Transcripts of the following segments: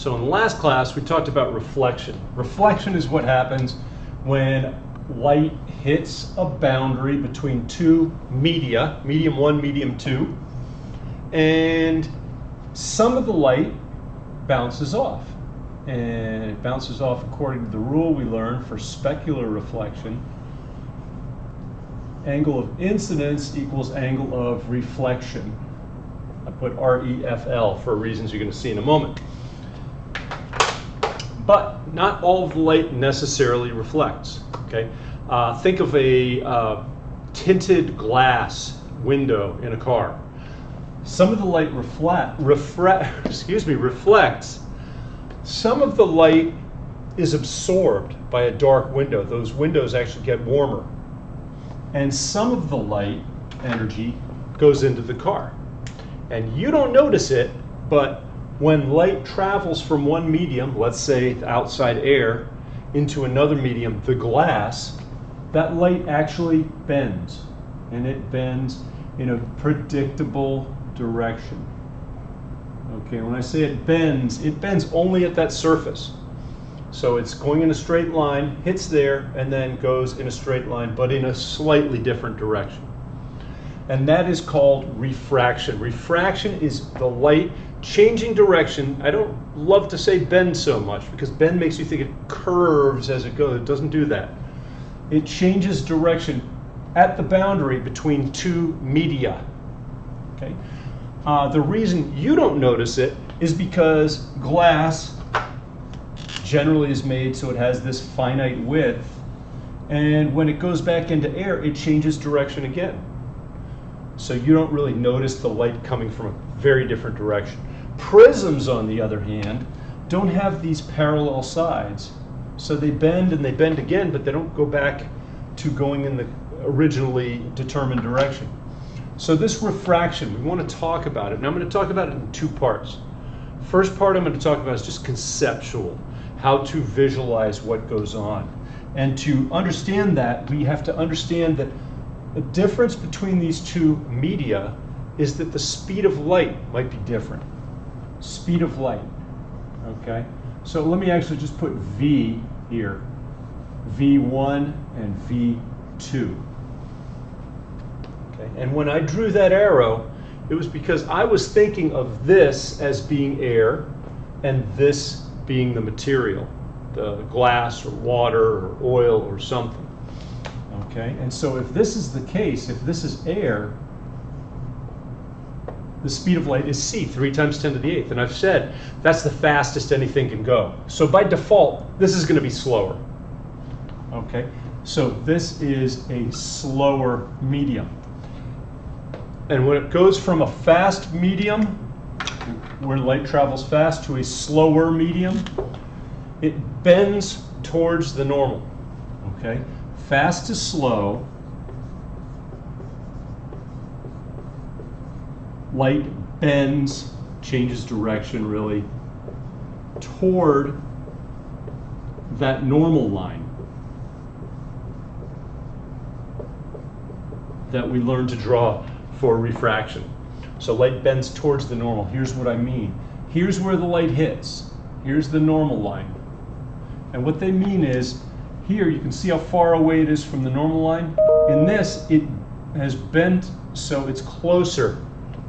So in the last class, we talked about reflection. Reflection is what happens when light hits a boundary between two media, medium 1, medium 2, and some of the light bounces off. And it bounces off according to the rule we learned for specular reflection. Angle of incidence equals angle of reflection. I put REFL for reasons you're going to see in a moment. But not all of the light necessarily reflects. Okay, think of a tinted glass window in a car. Some of the light reflects. Some of the light is absorbed by a dark window. Those windows actually get warmer. And some of the light energy goes into the car. And you don't notice it, but when light travels from one medium, let's say the outside air, into another medium, the glass, that light actually bends. And it bends in a predictable direction. Okay, when I say it bends only at that surface. So it's going in a straight line, hits there, and then goes in a straight line, but in a slightly different direction. And that is called refraction. Refraction is the light changing direction. I don't love to say bend so much, because bend makes you think it curves as it goes. It doesn't do that. It changes direction at the boundary between two media. Okay? The reason you don't notice it is because glass generally is made so it has this finite width, and when it goes back into air, it changes direction again. So you don't really notice the light coming from a very different direction. Prisms, on the other hand, don't have these parallel sides. So they bend and they bend again, but they don't go back to going in the originally determined direction. So this refraction, we want to talk about it. And I'm going to talk about it in two parts. First part I'm going to talk about is just conceptual, how to visualize what goes on. And to understand that, we have to understand that the difference between these two media is that the speed of light might be different. Speed of light, okay? So let me actually just put V here, V1 and V2. Okay? And when I drew that arrow, it was because I was thinking of this as being air and this being the material, the glass or water or oil or something. Okay, and so if this is the case, if this is air, the speed of light is c, 3 times 10 to the 8th. And I've said that's the fastest anything can go. So by default, this is going to be slower. Okay, so this is a slower medium. And when it goes from a fast medium, where light travels fast, to a slower medium, it bends towards the normal. Okay? Fast to slow, light bends, changes direction really, toward that normal line that we learned to draw for refraction. So light bends towards the normal. Here's what I mean. Here's where the light hits. Here's the normal line. And what they mean is, here you can see how far away it is from the normal line. In this, it has bent so it's closer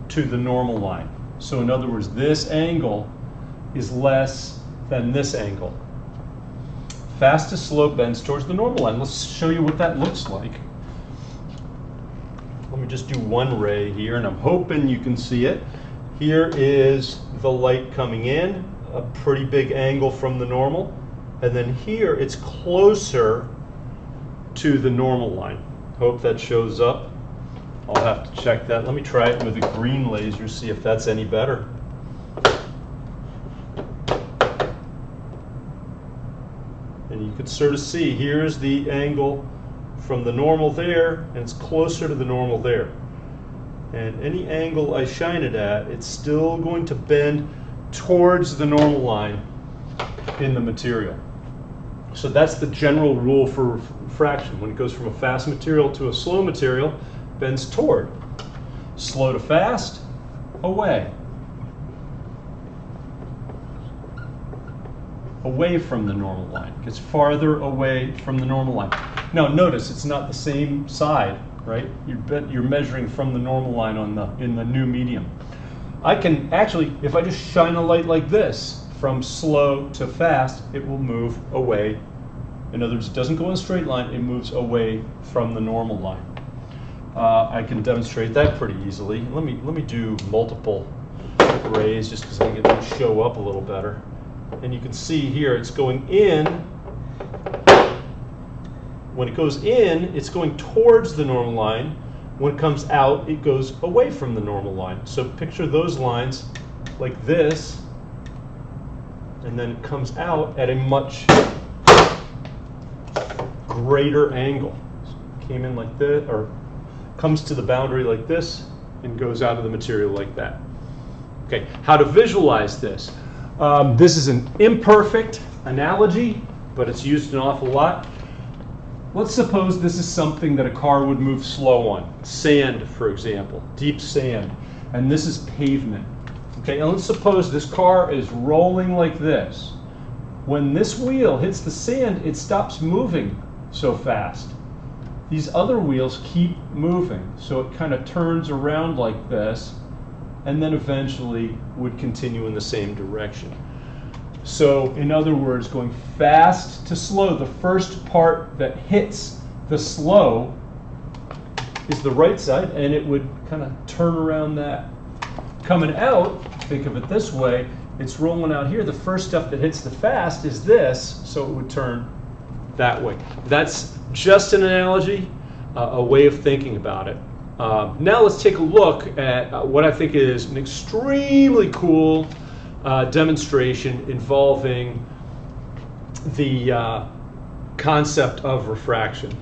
to the normal line. So in other words, this angle is less than this angle. Fast to slow bends towards the normal line. Let's show you what that looks like. Let me just do one ray here, and I'm hoping you can see it. Here is the light coming in, a pretty big angle from the normal. And then here, it's closer to the normal line. Hope that shows up. I'll have to check that. Let me try it with a green laser, see if that's any better. And you can sort of see, here's the angle from the normal there, and it's closer to the normal there. And any angle I shine it at, it's still going to bend towards the normal line in the material. So that's the general rule for refraction. When it goes from a fast material to a slow material, bends toward. Slow to fast, away. away from the normal line. It gets farther away from the normal line. Now notice it's not the same side, right? You're measuring from the normal line in the new medium. I can actually, if I just shine a light like this, from slow to fast, it will move away. In other words, it doesn't go in a straight line, it moves away from the normal line. I can demonstrate that pretty easily. Let me do multiple rays just because I think it'll show up a little better. And you can see here it's going in. When it goes in, it's going towards the normal line. When it comes out, it goes away from the normal line. So picture those lines like this, and then it comes out at a much greater angle. So came in like this, or comes to the boundary like this, and goes out of the material like that. Okay, how to visualize this. This is an imperfect analogy, but it's used an awful lot. Let's suppose this is something that a car would move slow on. Sand, for example, deep sand. And this is pavement. Okay, and let's suppose this car is rolling like this. When this wheel hits the sand, it stops moving so fast. These other wheels keep moving, so it kind of turns around like this, and then eventually would continue in the same direction. So, in other words, going fast to slow, the first part that hits the slow is the right side, and it would kind of turn around that. Coming out, think of it this way, it's rolling out here. The first stuff that hits the fast is this, so it would turn that way. That's just an analogy, a way of thinking about it. Now let's take a look at what I think is an extremely cool demonstration involving the concept of refraction.